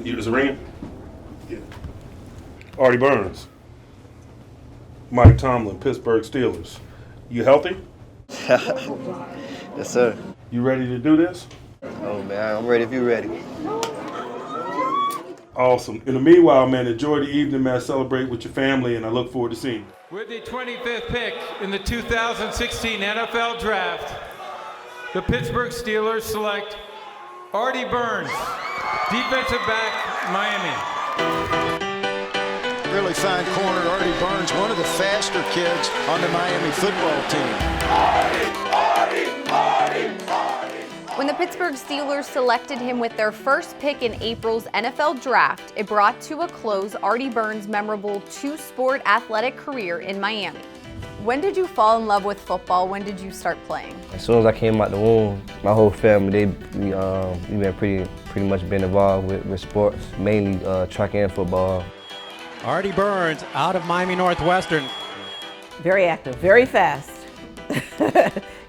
Is it ringing? Yeah. Artie Burns. Mike Tomlin, Pittsburgh Steelers. You healthy? Yes, sir. You ready to do this? Oh, man, I'm ready if you're ready. Awesome. In the meanwhile, man, enjoy the evening, man. Celebrate with your family, and I look forward to seeing you. With the 25th pick in the 2016 NFL Draft, the Pittsburgh Steelers select Artie Burns, defensive back, Miami. Really fine corner, Artie Burns, one of the faster kids on the Miami football team. When the Pittsburgh Steelers selected him with their first pick in April's NFL Draft, it brought to a close Artie Burns' memorable two-sport athletic career in Miami. When did you fall in love with football? When did you start playing? As soon as I came out the womb, my whole family, we been pretty much been involved with sports, mainly track and football. Artie Burns out of Miami Northwestern. Very active, very fast.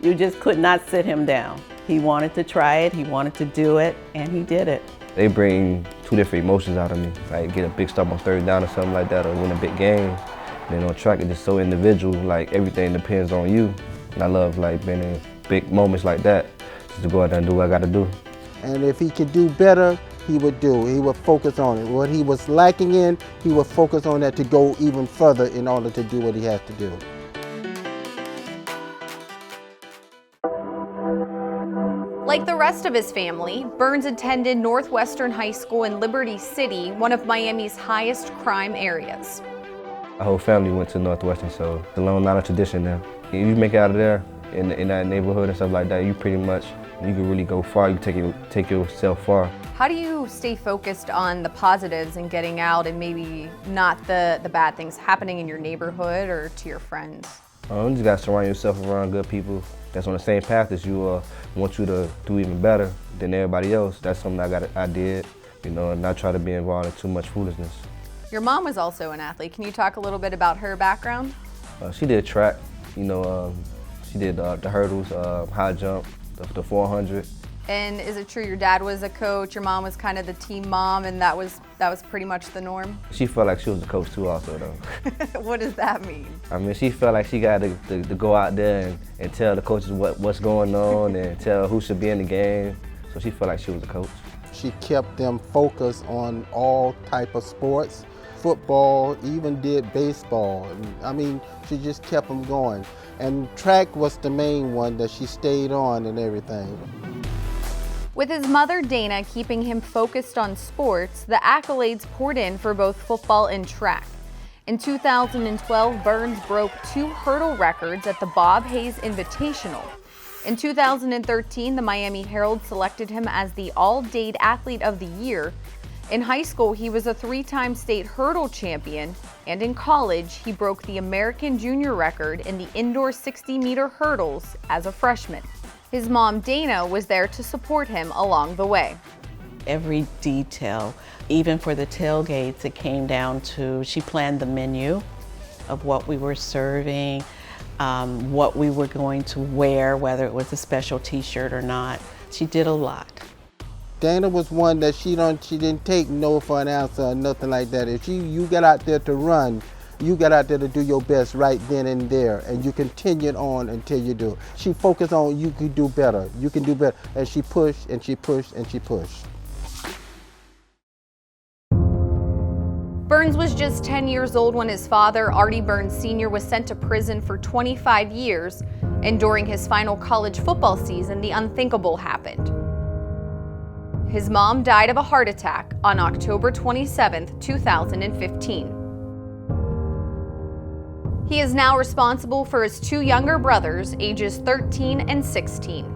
You just could not sit him down. He wanted to try it, he wanted to do it, and he did it. They bring two different emotions out of me, like get a big stop on third down or something like that, or win a big game. Then on track, it's just so individual, like everything depends on you. And I love like being in big moments like that, just to go out there and do what I gotta do. And if he could do better, he would do. He would focus on it. What he was lacking in, he would focus on that to go even further in order to do what he has to do. Like the rest of his family, Burns attended Northwestern High School in Liberty City, one of Miami's highest crime areas. My whole family went to Northwestern, so it's a long line of tradition now. If you make it out of there, in that neighborhood and stuff like that, you can really go far. You can take yourself far. How do you stay focused on the positives and getting out and maybe not the bad things happening in your neighborhood or to your friends? You just gotta surround yourself around good people that's on the same path as you, want you to do even better than everybody else. That's something I did, and not try to be involved in too much foolishness. Your mom was also an athlete. Can you talk a little bit about her background? She did track, she did the hurdles, high jump, the 400. And is it true your dad was a coach, your mom was kind of the team mom, and that was pretty much the norm? She felt like she was a coach too also though. What does that mean? I mean, she felt like she got to go out there and tell the coaches what's going on and tell who should be in the game. So she felt like she was a coach. She kept them focused on all type of sports, football, even did baseball. I mean, she just kept them going. And track was the main one that she stayed on and everything. With his mother, Dana, keeping him focused on sports, the accolades poured in for both football and track. In 2012, Burns broke 2 hurdle records at the Bob Hayes Invitational. In 2013, the Miami Herald selected him as the All-Dade Athlete of the Year. In high school, he was a 3-time state hurdle champion, and in college, he broke the American junior record in the indoor 60-meter hurdles as a freshman. His mom, Dana, was there to support him along the way. Every detail, even for the tailgates, it came down to, she planned the menu of what we were serving, what we were going to wear, whether it was a special t-shirt or not. She did a lot. Dana was one that she didn't take no for an answer or nothing like that. If you got out there to run, you got out there to do your best right then and there, and you continued on until you do. She focused on you can do better, you can do better, and she pushed and she pushed and she pushed. Burns was just 10 years old when his father, Artie Burns Sr., was sent to prison for 25 years, and during his final college football season, the unthinkable happened. His mom died of a heart attack on October 27, 2015. He is now responsible for his 2 younger brothers, ages 13 and 16.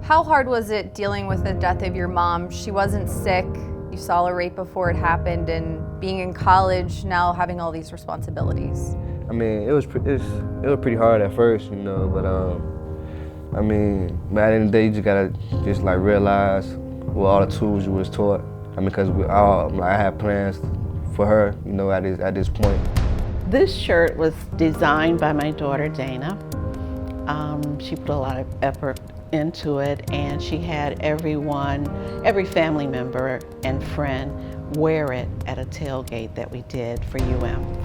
How hard was it dealing with the death of your mom? She wasn't sick, you saw her right before it happened, and being in college, now having all these responsibilities. I mean, it was pretty hard at first, but I mean, at the end of the day, you just gotta realize what all the tools you was taught. I mean, because I had plans for her, at this point. This shirt was designed by my daughter, Dana. She put a lot of effort into it, and she had every family member and friend wear it at a tailgate that we did for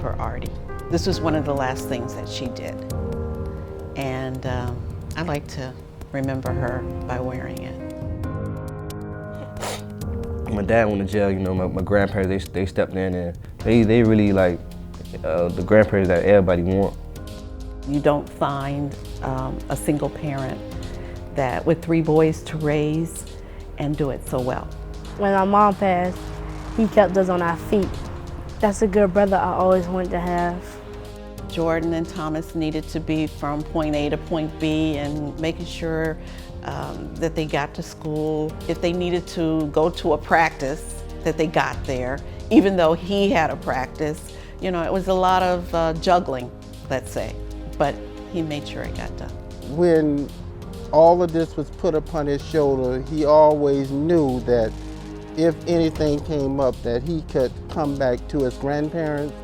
for Artie. This was one of the last things that she did. And I like to remember her by wearing it. My dad went to jail, you know, my grandparents, they stepped in and they really like the grandparents that everybody want. You don't find a single parent that with 3 boys to raise and do it so well. When my mom passed, he kept us on our feet. That's a good brother I always wanted to have. Jordan and Thomas needed to be from point A to point B and making sure that they got to school. If they needed to go to a practice, that they got there, even though he had a practice. You know, it was a lot of juggling, let's say, but he made sure it got done. When all of this was put upon his shoulder, he always knew that if anything came up, that he could come back to his grandparents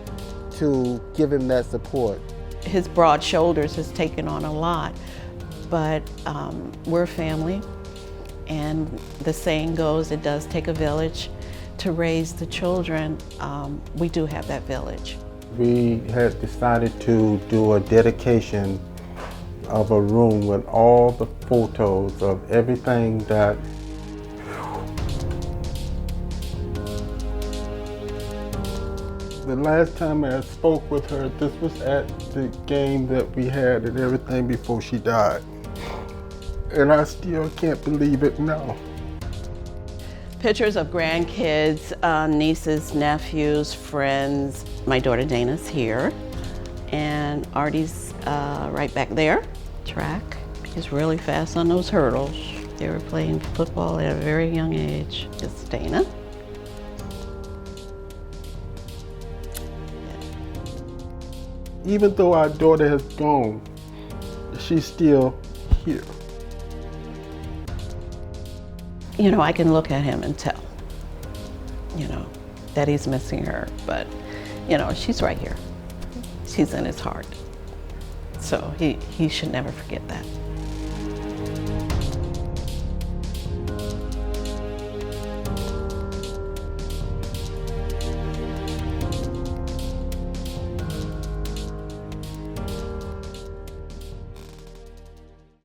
to give him that support. His broad shoulders has taken on a lot, but we're family, and the saying goes, it does take a village to raise the children. We do have that village. We had decided to do a dedication of a room with all the photos of everything that the last time I spoke with her, this was at the game that we had and everything before she died. And I still can't believe it now. Pictures of grandkids, nieces, nephews, friends. My daughter Dana's here, and Artie's right back there. Track. He's really fast on those hurdles. They were playing football at a very young age. It's Dana. Even though our daughter has gone, she's still here. You know, I can look at him and tell, you know, that he's missing her, but, you know, she's right here. She's in his heart. So he should never forget that.